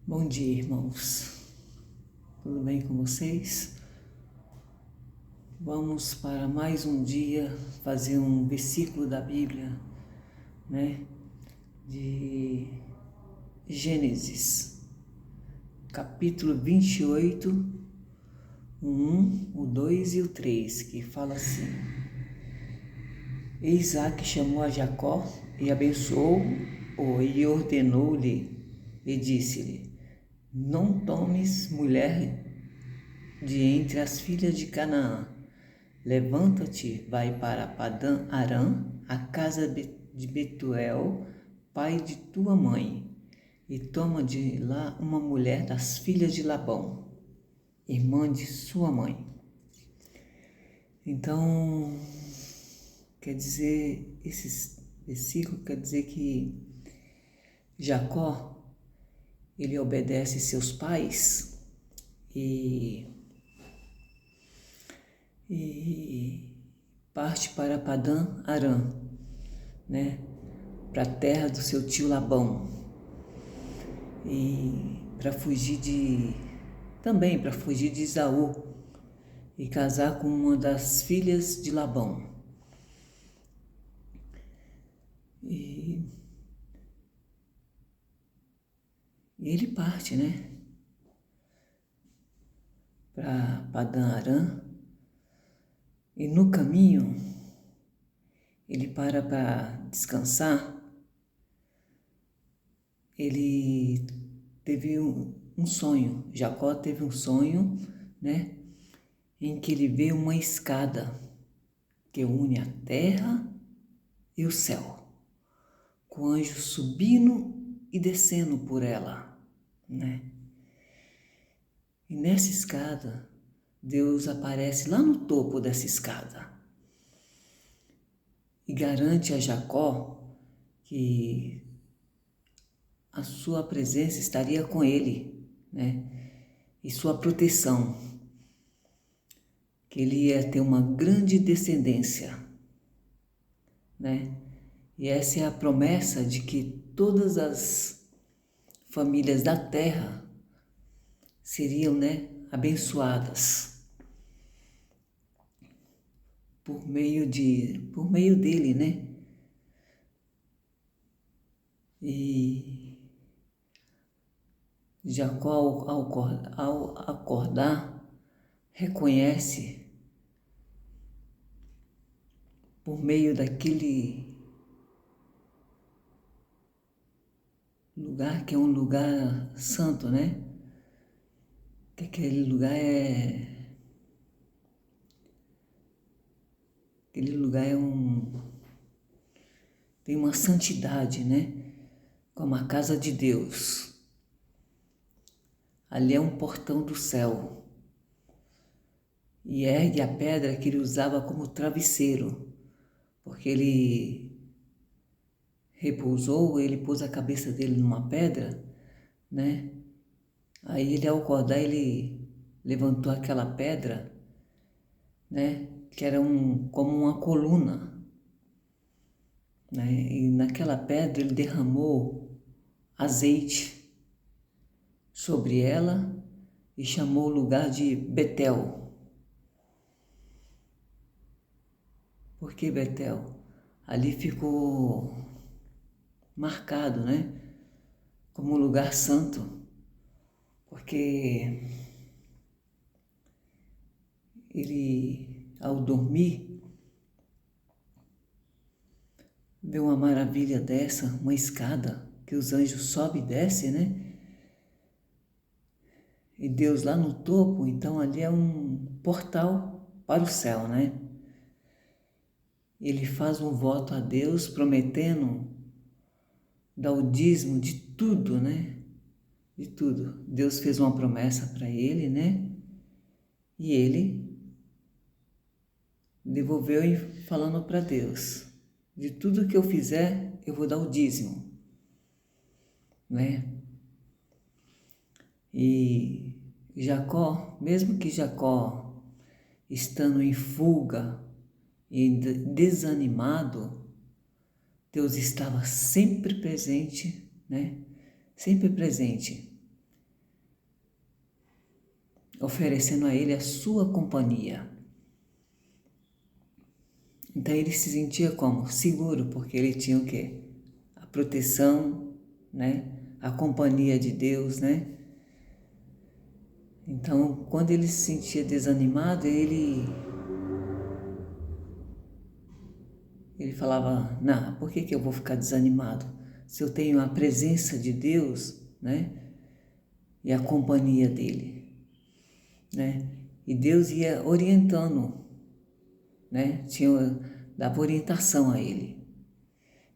Bom dia, irmãos. Tudo bem com vocês? Vamos para mais um dia fazer um versículo da Bíblia, né? De Gênesis, capítulo 28, o 1, o 2 e o 3, que fala assim: E Isaac chamou a Jacó e abençoou-o e ordenou-lhe e disse-lhe: Não tomes mulher de entre as filhas de Canaã. Levanta-te, vai para Padã Arã, a casa de Betuel, pai de tua mãe, e toma de lá uma mulher das filhas de Labão, irmã de sua mãe. Então, quer dizer, esse versículo quer dizer que Jacó, ele obedece seus pais e parte para Padã Arã, né? Para a terra do seu tio Labão. E também para fugir de Esaú e casar com uma das filhas de Labão. E ele parte, né? Para Padã Arã. E no caminho, ele para descansar. Ele teve um sonho. Jacó teve um sonho, né? Em que ele vê uma escada que une a terra e o céu, com anjos subindo e descendo por ela, né? E nessa escada, Deus aparece lá no topo dessa escada e garante a Jacó que a sua presença estaria com ele, né? E sua proteção, que ele ia ter uma grande descendência, né? E essa é a promessa de que todas as famílias da terra seriam, né, abençoadas por meio dele, né? E Jacó, ao acordar, reconhece por meio daquele lugar que é um lugar santo, né? Que aquele lugar tem uma santidade, né? Como a casa de Deus. Ali é um portão do céu. E ergue a pedra que ele usava como travesseiro, porque ele repousou, ele pôs a cabeça dele numa pedra, né? Aí ele, ao acordar, ele levantou aquela pedra, né? Que era como uma coluna, né? E naquela pedra ele derramou azeite sobre ela e chamou o lugar de Betel. Por que Betel? Ali ficou marcado, né? Como um lugar santo, porque ele, ao dormir, vê uma maravilha dessa, uma escada que os anjos sobem e descem, né? E Deus lá no topo, então ali é um portal para o céu, né? Ele faz um voto a Deus prometendo dar o dízimo de tudo, né? De tudo. Deus fez uma promessa para ele, né? E ele devolveu falando para Deus: de tudo que eu fizer, eu vou dar o dízimo, né? E Jacó, mesmo que Jacó estando em fuga e desanimado, Deus estava sempre presente, né? Sempre presente. oferecendo a ele a sua companhia. Então ele se sentia como? Seguro, porque ele tinha o quê? A proteção, né? A companhia de Deus, né? Então, quando ele se sentia desanimado, ele falava, não, por que eu vou ficar desanimado? Se eu tenho a presença de Deus, né? E a companhia dele, né? E Deus ia orientando, né? Dava orientação a ele.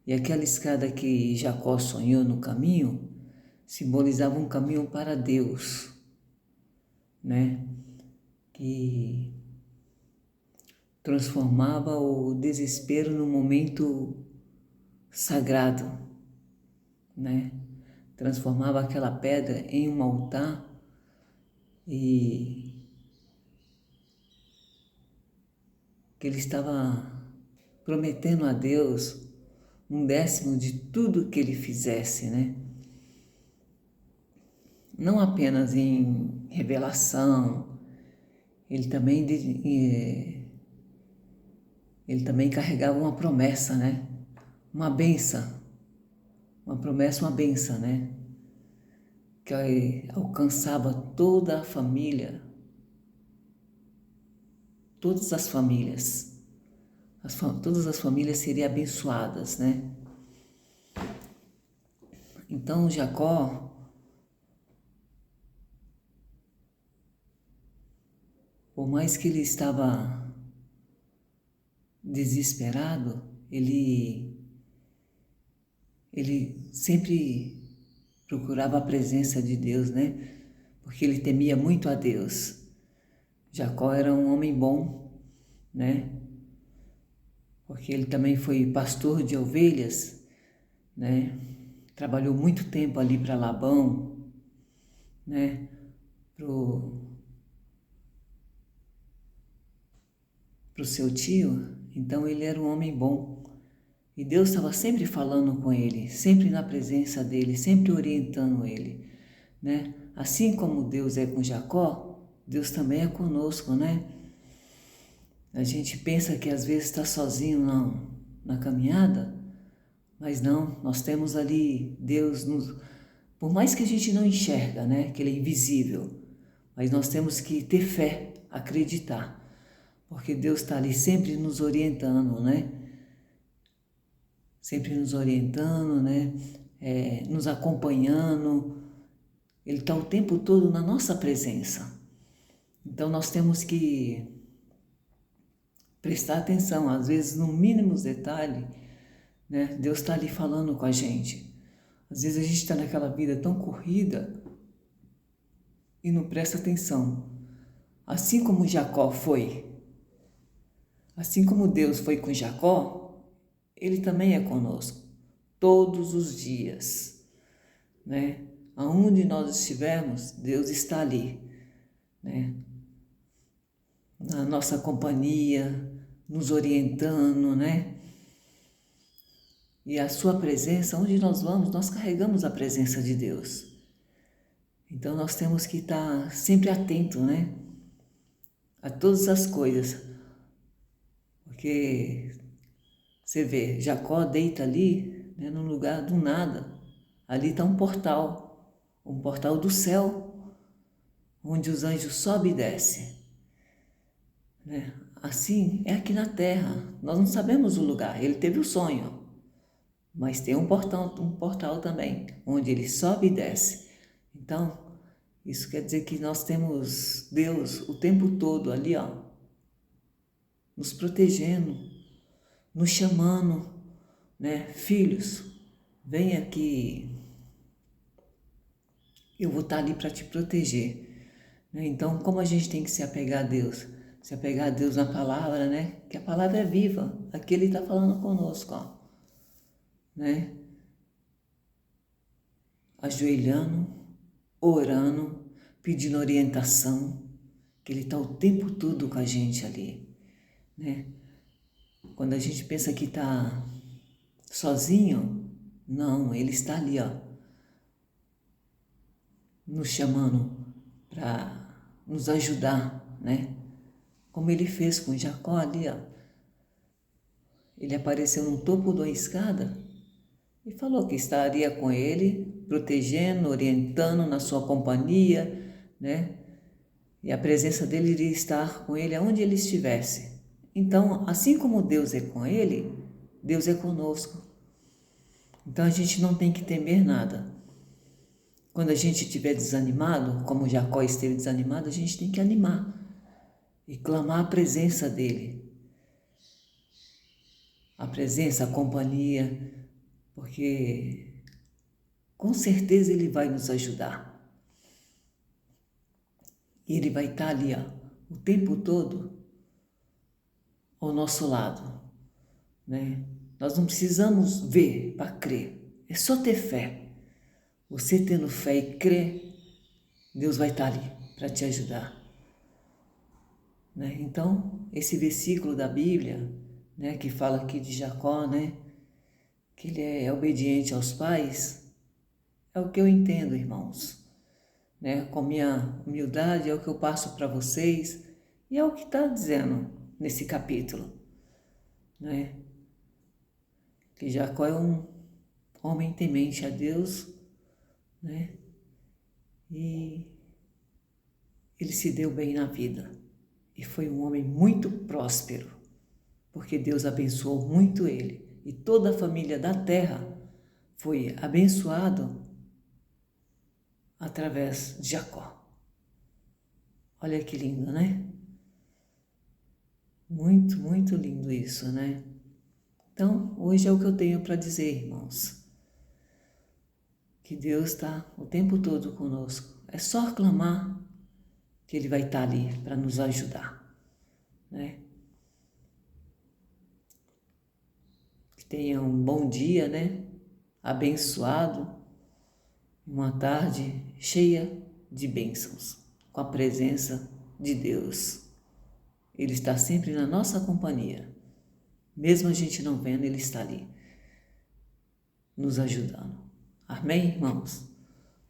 E aquela escada que Jacó sonhou no caminho simbolizava um caminho para Deus, né? Que transformava o desespero num momento sagrado, né? Transformava aquela pedra em um altar e que ele estava prometendo a Deus 1/10 de tudo que ele fizesse, né? Não apenas em revelação, ele também, ele também carregava uma promessa, né? Uma benção, uma promessa, uma benção, né? Que alcançava toda a família, todas as famílias, todas as famílias seriam abençoadas, né? Então Jacó, por mais que ele estava desesperado, ele sempre procurava a presença de Deus, né? Porque ele temia muito a Deus. Jacó era um homem bom, né? Porque ele também foi pastor de ovelhas, né? Trabalhou muito tempo ali para Labão, né? Pro seu tio. Então ele era um homem bom. E Deus estava sempre falando com ele, sempre na presença dele, sempre orientando ele, né? Assim como Deus é com Jacó, Deus também é conosco, né? A gente pensa que às vezes está sozinho na caminhada, mas não, nós temos ali Deus, por mais que a gente não enxerga, né? Que Ele é invisível, mas nós temos que ter fé, acreditar, porque Deus está ali sempre nos orientando, né? Sempre nos orientando, né? Nos acompanhando. Ele está o tempo todo na nossa presença. Então nós temos que prestar atenção, às vezes no mínimo detalhe, né? Deus está ali falando com a gente. Às vezes a gente está naquela vida tão corrida e não presta atenção. Assim como Jacó foi, assim como Deus foi com Jacó, Ele também é conosco, todos os dias, né? Aonde nós estivermos, Deus está ali, né? Na nossa companhia, nos orientando, né? E a sua presença, onde nós vamos, nós carregamos a presença de Deus. Então nós temos que estar sempre atento, né? A todas as coisas. Porque você vê, Jacó deita ali, né, num lugar do nada. Ali está um portal do céu, onde os anjos sobem e descem, né? Assim é aqui na terra. Nós não sabemos o lugar. Ele teve o sonho, mas tem um portal também, onde ele sobe e desce. Então, isso quer dizer que nós temos Deus o tempo todo ali, ó, nos protegendo, nos chamando, né? Filhos, vem aqui, eu vou estar ali para te proteger, né? Então, como a gente tem que se apegar a Deus? Se apegar a Deus na palavra, né? Que a palavra é viva, aqui Ele está falando conosco, ó, né? Ajoelhando, orando, pedindo orientação, que Ele está o tempo todo com a gente ali, né? Quando a gente pensa que está sozinho, não, Ele está ali, ó, nos chamando para nos ajudar, né? Como ele fez com Jacó ali, ó. Ele apareceu no topo de uma escada e falou que estaria com ele, protegendo, orientando na sua companhia, né? E a presença dele iria estar com ele aonde ele estivesse. Então, assim como Deus é com ele, Deus é conosco. Então a gente não tem que temer nada. Quando a gente estiver desanimado, como Jacó esteve desanimado, a gente tem que animar e clamar a presença dele. A presença, a companhia, porque com certeza ele vai nos ajudar. E ele vai estar ali, ó, o tempo todo ao nosso lado, né? Nós não precisamos ver para crer, é só ter fé. Você tendo fé e crer, Deus vai estar ali para te ajudar, né? Então, esse versículo da Bíblia, né, que fala aqui de Jacó, né, que ele é obediente aos pais, é o que eu entendo, irmãos, né? Com minha humildade é o que eu passo para vocês e é o que está dizendo nesse capítulo, né? Que Jacó é um homem temente a Deus, né? E ele se deu bem na vida e foi um homem muito próspero, porque Deus abençoou muito ele e toda a família da terra foi abençoado através de Jacó. Olha que lindo, né? Muito, muito lindo isso, né? Então, hoje é o que eu tenho para dizer, irmãos. Que Deus está o tempo todo conosco. É só clamar que Ele vai estar ali para nos ajudar, né? Que tenha um bom dia, né? Abençoado, uma tarde cheia de bênçãos, com a presença de Deus. Ele está sempre na nossa companhia. Mesmo a gente não vendo, Ele está ali, nos ajudando. Amém, irmãos?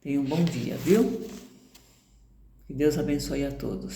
Tenham um bom dia, viu? Que Deus abençoe a todos.